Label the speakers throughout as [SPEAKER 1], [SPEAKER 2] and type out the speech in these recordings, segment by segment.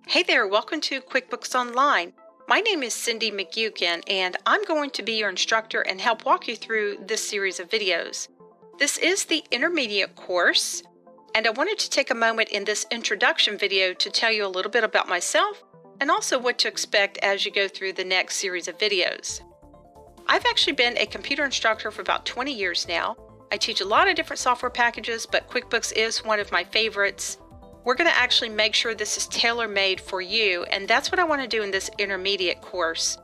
[SPEAKER 1] Hey there, welcome to QuickBooks Online. My name is Cindy McGukin, and I'm going to be your instructor and help walk you through this series of videos. This is the intermediate course, and I wanted to take a moment in this introduction video to tell you a little bit about myself and also what to expect as you go through the next series of videos. I've actually been a computer instructor for about 20 years now. I teach a lot of different software packages, but QuickBooks is one of my favorites. We're going to actually make sure this is tailor-made for you, and that's what I want to do in this intermediate course.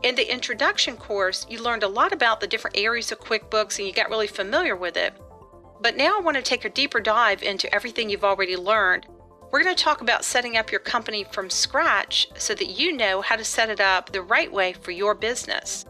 [SPEAKER 1] In the introduction course, you learned a lot about the different areas of QuickBooks and you got really familiar with it. But now I want to take a deeper dive into everything you've already learned. We're going to talk about setting up your company from scratch so that you know how to set it up the right way for your business.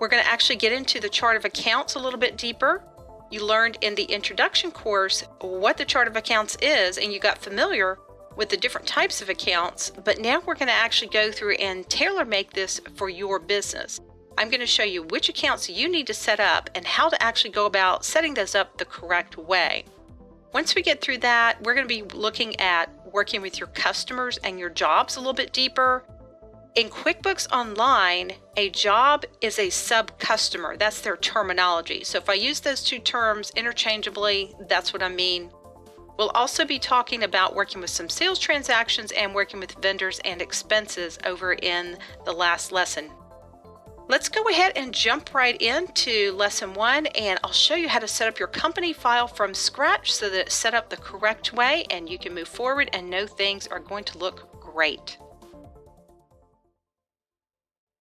[SPEAKER 1] We're going to actually get into the chart of accounts a little bit deeper. You learned in the introduction course what the chart of accounts is, and you got familiar with the different types of accounts, but now we're going to actually go through and tailor-make this for your business. I'm going to show you which accounts you need to set up and how to actually go about setting those up the correct way. Once we get through that, we're going to be looking at working with your customers and your jobs a little bit deeper. In QuickBooks Online, a job is a sub-customer. That's their terminology. So if I use those two terms interchangeably, that's what I mean. We'll also be talking about working with some sales transactions and working with vendors and expenses over in the last lesson. Let's go ahead and jump right into lesson 1, and I'll show you how to set up your company file from scratch so that it's set up the correct way and you can move forward and know things are going to look great.